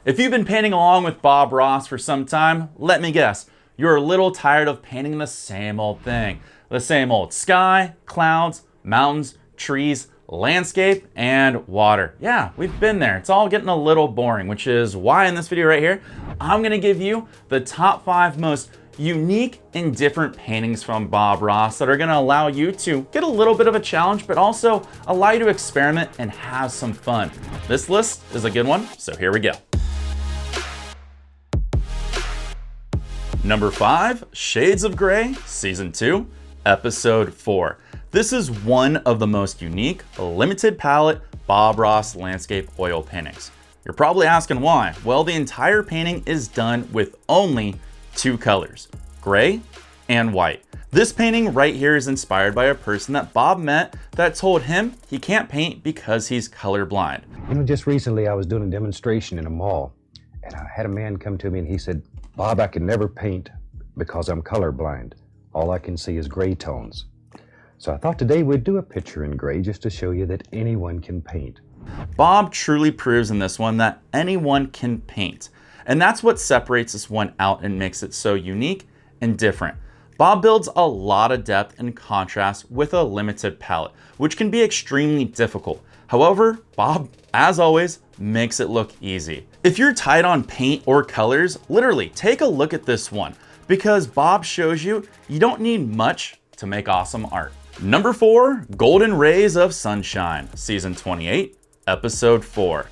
If you've been painting along with Bob Ross for some time, let me guess, you're a little tired of painting the same old thing. The same old sky, clouds, mountains, trees, landscape, and water. Yeah, we've been there. It's all getting a little boring, which is why in this video right here, I'm gonna give you the top 5 most unique and different paintings from Bob Ross that are gonna allow you to get a little bit of a challenge, but also allow you to experiment and have some fun. This list is a good one, so here we go. Number 5, Shades of Grey, Season 2, Episode 4. This is one of the most unique, limited palette Bob Ross landscape oil paintings. You're probably asking why. Well, the entire painting is done with only 2 colors, gray and white. This painting right here is inspired by a person that Bob met that told him he can't paint because he's colorblind. You know, just recently I was doing a demonstration in a mall, and I had a man come to me and he said, "Bob, I can never paint because I'm colorblind. All I can see is gray tones." So I thought today we'd do a picture in gray just to show you that anyone can paint. Bob truly proves in this one that anyone can paint. And that's what separates this one out and makes it so unique and different. Bob builds a lot of depth and contrast with a limited palette, which can be extremely difficult. However, Bob, as always, makes it look easy. If you're tight on paint or colors, literally take a look at this one, because Bob shows you don't need much to make awesome art. Number 4, Golden Rays of Sunshine, Season 28, Episode 4.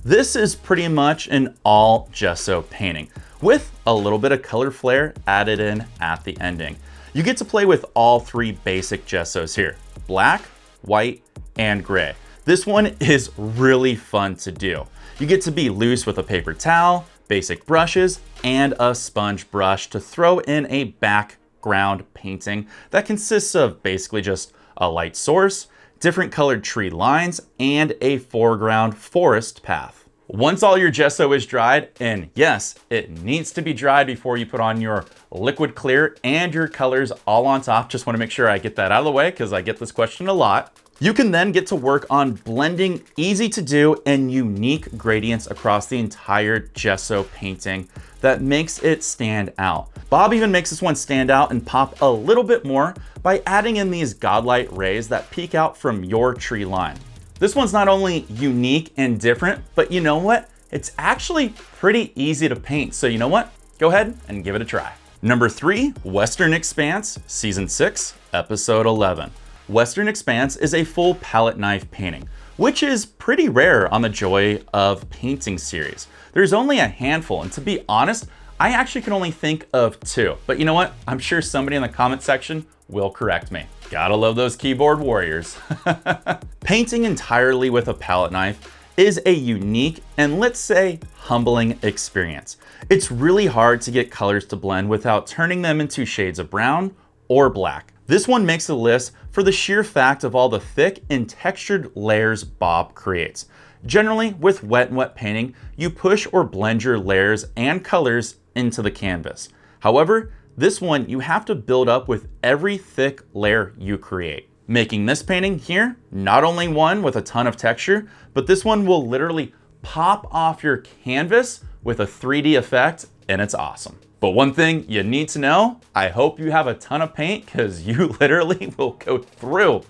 This is pretty much an all gesso painting with a little bit of color flare added in at the ending. You get to play with all 3 basic gessos here, black, white, and gray. This one is really fun to do. You get to be loose with a paper towel, basic brushes, and a sponge brush to throw in a background painting that consists of basically just a light source, different colored tree lines, and a foreground forest path. Once all your gesso is dried, and yes, it needs to be dried before you put on your liquid clear and your colors all on top. Just want to make sure I get that out of the way because I get this question a lot. You can then get to work on blending easy to do and unique gradients across the entire gesso painting that makes it stand out. Bob even makes this one stand out and pop a little bit more by adding in these godlight rays that peek out from your tree line. This one's not only unique and different, but you know what? It's actually pretty easy to paint. So you know what? Go ahead and give it a try. Number 3, Western Expanse, Season 6, Episode 11. Western Expanse is a full palette knife painting, which is pretty rare on the Joy of Painting series. There's only a handful, and to be honest, I actually can only think of 2. But you know what? I'm sure somebody in the comment section will correct me. Gotta love those keyboard warriors. Painting entirely with a palette knife is a unique and, let's say, humbling experience. It's really hard to get colors to blend without turning them into shades of brown or black. This one makes the list for the sheer fact of all the thick and textured layers Bob creates. Generally, with wet painting, you push or blend your layers and colors into the canvas. However, this one you have to build up with every thick layer you create. Making this painting here, not only one with a ton of texture, but this one will literally pop off your canvas with a 3D effect, and it's awesome. But one thing you need to know, I hope you have a ton of paint because you literally will go through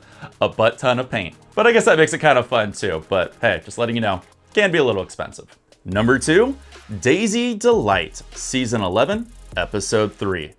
a butt ton of paint. But I guess that makes it kind of fun too. But hey, just letting you know, can be a little expensive. Number 2, Daisy Delight, Season 11, Episode 3.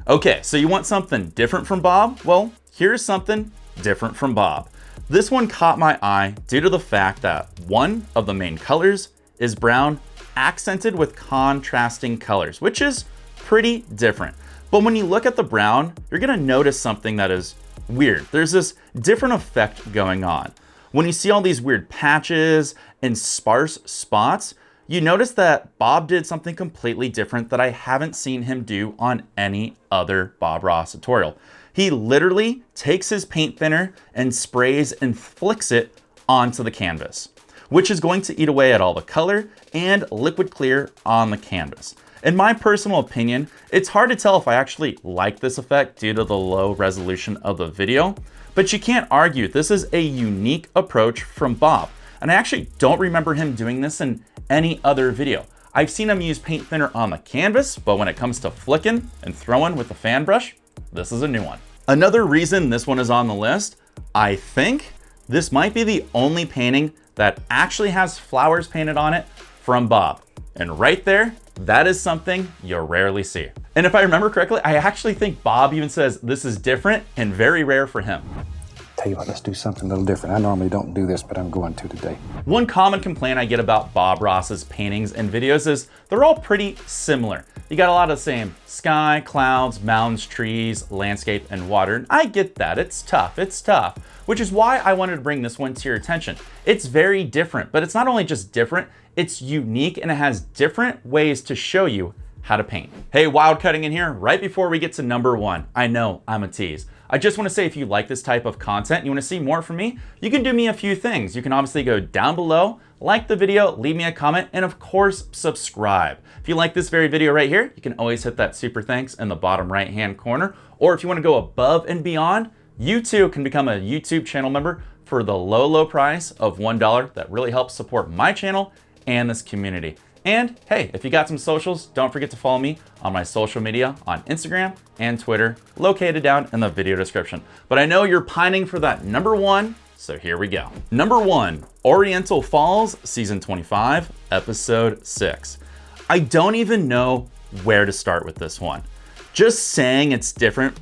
Okay, so you want something different from Bob? Well, here's something different from Bob. This one caught my eye due to the fact that one of the main colors is brown, accented with contrasting colors, which is pretty different. But when you look at the brown, you're gonna notice something that is weird. There's this different effect going on. When you see all these weird patches and sparse spots, you notice that Bob did something completely different that I haven't seen him do on any other Bob Ross tutorial. He literally takes his paint thinner and sprays and flicks it onto the canvas, which is going to eat away at all the color and liquid clear on the canvas. In my personal opinion, it's hard to tell if I actually like this effect due to the low resolution of the video, but you can't argue this is a unique approach from Bob. And I actually don't remember him doing this in any other video. I've seen him use paint thinner on the canvas, but when it comes to flicking and throwing with the fan brush, this is a new one. Another reason this one is on the list, I think this might be the only painting that actually has flowers painted on it from Bob. And right there, that is something you rarely see. And if I remember correctly, I actually think Bob even says this is different and very rare for him. Tell you what, let's do something a little different. I normally don't do this, but I'm going to today. One common complaint I get about Bob Ross's paintings and videos is they're all pretty similar. You got a lot of the same sky, clouds, mountains, trees, landscape, and water. And I get that, it's tough, which is why I wanted to bring this one to your attention. It's very different, but it's not only just different, it's unique and it has different ways to show you how to paint. Hey, wild cutting in here right before we get to number one. I know I'm a tease. I just want to say if you like this type of content and you want to see more from me, you can do me a few things. You can obviously go down below, like the video, leave me a comment, and of course, subscribe. If you like this very video right here, you can always hit that super thanks in the bottom right-hand corner. Or if you want to go above and beyond, you too can become a YouTube channel member for the low price of $1 that really helps support my channel and this community. And hey, if you got some socials, don't forget to follow me on my social media on Instagram and Twitter, located down in the video description. But I know you're pining for that number one, so here we go. Number one, Oriental Falls, Season 25, Episode 6. I don't even know where to start with this one. Just saying it's different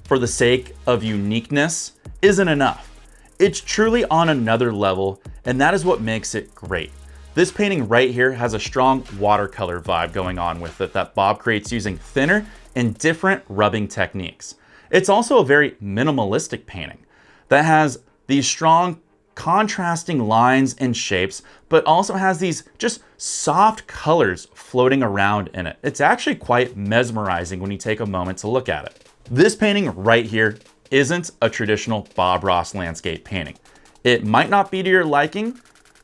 for the sake of uniqueness isn't enough. It's truly on another level, and that is what makes it great. This painting right here has a strong watercolor vibe going on with it that Bob creates using thinner and different rubbing techniques. It's also a very minimalistic painting that has these strong contrasting lines and shapes, but also has these just soft colors floating around in it. It's actually quite mesmerizing when you take a moment to look at it. This painting right here isn't a traditional Bob Ross landscape painting. It might not be to your liking,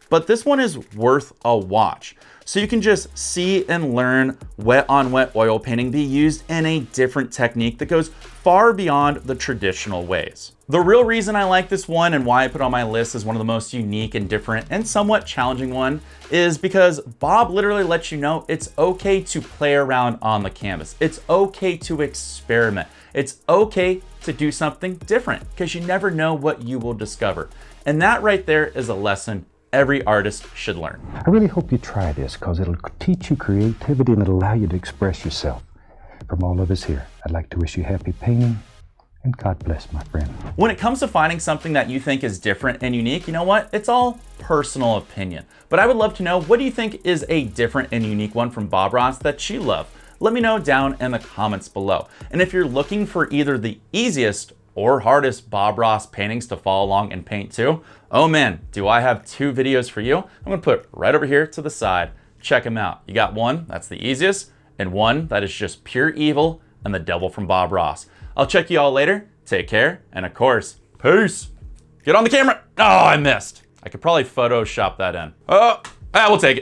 but this one is worth a watch. So you can just see and learn wet on wet oil painting be used in a different technique that goes far beyond the traditional ways. The real reason I like this one and why I put it on my list as one of the most unique and different and somewhat challenging one is because Bob literally lets you know it's okay to play around on the canvas. It's okay to experiment. It's okay to do something different because you never know what you will discover. And that right there is a lesson every artist should learn. I really hope you try this because it'll teach you creativity and it'll allow you to express yourself. From all of us here, I'd like to wish you happy painting and God bless, my friend. When it comes to finding something that you think is different and unique, you know what? It's all personal opinion. But I would love to know, what do you think is a different and unique one from Bob Ross that you love? Let me know down in the comments below. And if you're looking for either the easiest or hardest Bob Ross paintings to follow along and paint too, oh man, do I have two videos for you. I'm gonna put right over here to the side. Check them out. You got one that's the easiest and one that is just pure evil and the devil from Bob Ross. I'll check you all later. Take care, and of course, peace. Get on the camera. Oh, I missed. I could probably Photoshop that in. Oh, we'll take it.